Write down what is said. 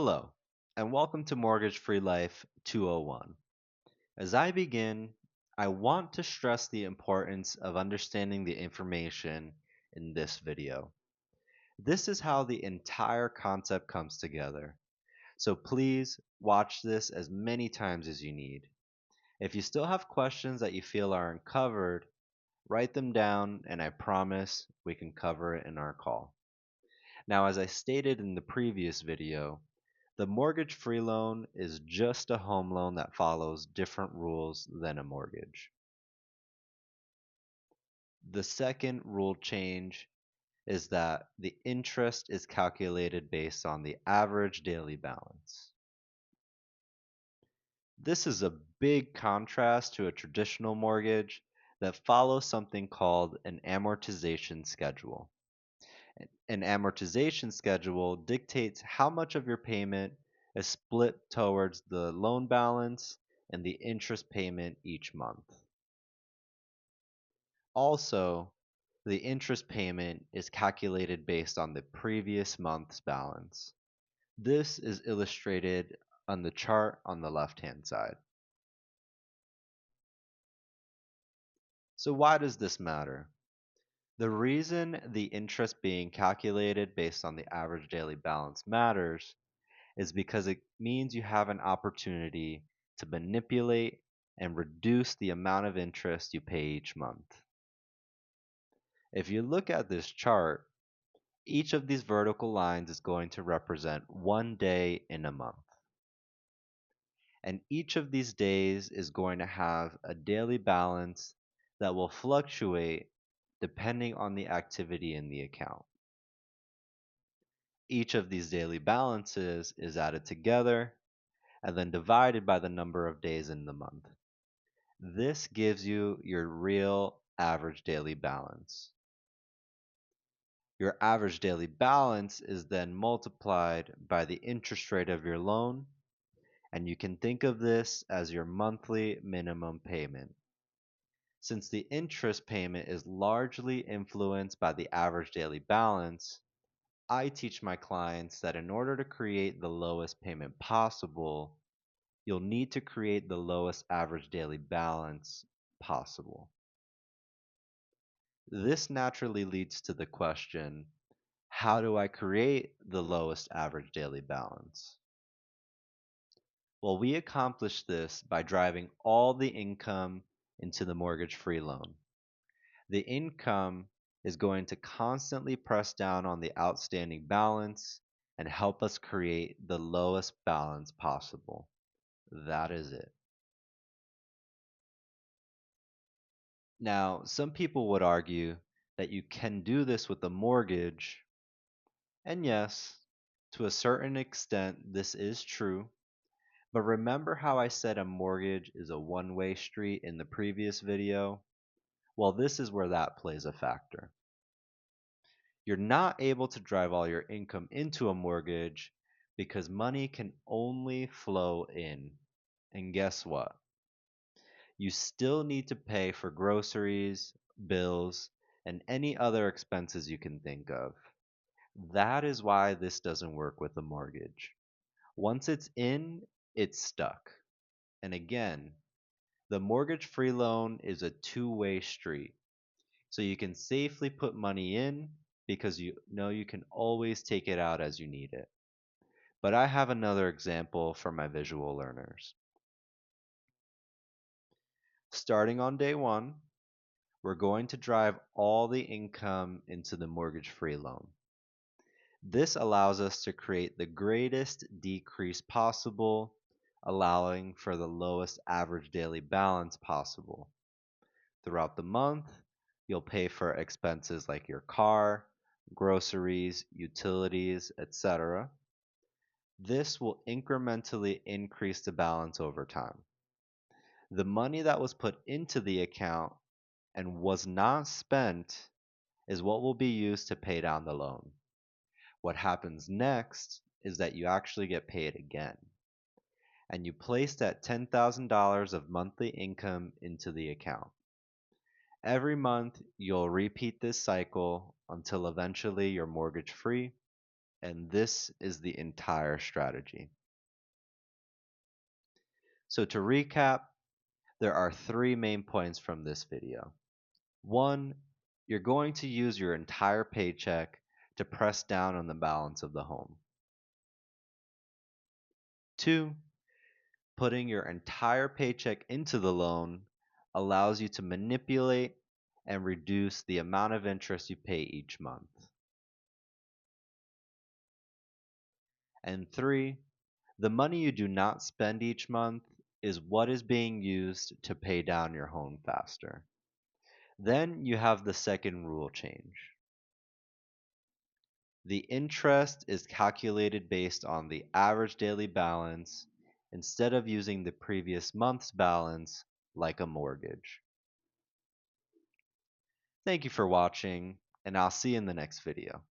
Hello, and welcome to Mortgage Free Life 201. As I begin, I want to stress the importance of understanding the information in this video. This is how the entire concept comes together, so please watch this as many times as you need. If you still have questions that you feel are uncovered, write them down and I promise we can cover it in our call. Now, as I stated in the previous video, the mortgage-free loan is just a home loan that follows different rules than a mortgage. The second rule change is that the interest is calculated based on the average daily balance. This is a big contrast to a traditional mortgage that follows something called an amortization schedule. An amortization schedule dictates how much of your payment is split towards the loan balance and the interest payment each month. Also, the interest payment is calculated based on the previous month's balance. This is illustrated on the chart on the left-hand side. So why does this matter? The reason the interest being calculated based on the average daily balance matters is because it means you have an opportunity to manipulate and reduce the amount of interest you pay each month. If you look at this chart, each of these vertical lines is going to represent one day in a month. And each of these days is going to have a daily balance that will fluctuate depending on the activity in the account. Each of these daily balances is added together and then divided by the number of days in the month. This gives you your real average daily balance. Your average daily balance is then multiplied by the interest rate of your loan, and you can think of this as your monthly minimum payment. Since the interest payment is largely influenced by the average daily balance, I teach my clients that in order to create the lowest payment possible, you'll need to create the lowest average daily balance possible. This naturally leads to the question, how do I create the lowest average daily balance? Well, we accomplish this by driving all the income into the mortgage-free loan. The income is going to constantly press down on the outstanding balance and help us create the lowest balance possible. That is it. Now, some people would argue that you can do this with a mortgage, and yes, to a certain extent, this is true. But remember how I said a mortgage is a one-way street in the previous video? Well, this is where that plays a factor. You're not able to drive all your income into a mortgage because money can only flow in. And guess what? You still need to pay for groceries, bills, and any other expenses you can think of. That is why this doesn't work with a mortgage. Once it's in, it's stuck. And again, the mortgage-free loan is a two-way street. So you can safely put money in because you know you can always take it out as you need it. But I have another example for my visual learners. Starting on day one, we're going to drive all the income into the mortgage-free loan. This allows us to create the greatest decrease possible, allowing for the lowest average daily balance possible. Throughout the month, you'll pay for expenses like your car, groceries, utilities, etc. This will incrementally increase the balance over time. The money that was put into the account and was not spent is what will be used to pay down the loan. What happens next is that you actually get paid again, and you place that $10,000 of monthly income into the account. Every month, you'll repeat this cycle until eventually you're mortgage free And this is the entire strategy. So to recap, there are three main points from this video. One, you're going to use your entire paycheck to press down on the balance of the home. Two, putting your entire paycheck into the loan allows you to manipulate and reduce the amount of interest you pay each month. And three, the money you do not spend each month is what is being used to pay down your home faster. Then you have the second rule change. The interest is calculated based on the average daily balance instead of using the previous month's balance like a mortgage. Thank you for watching, and I'll see you in the next video.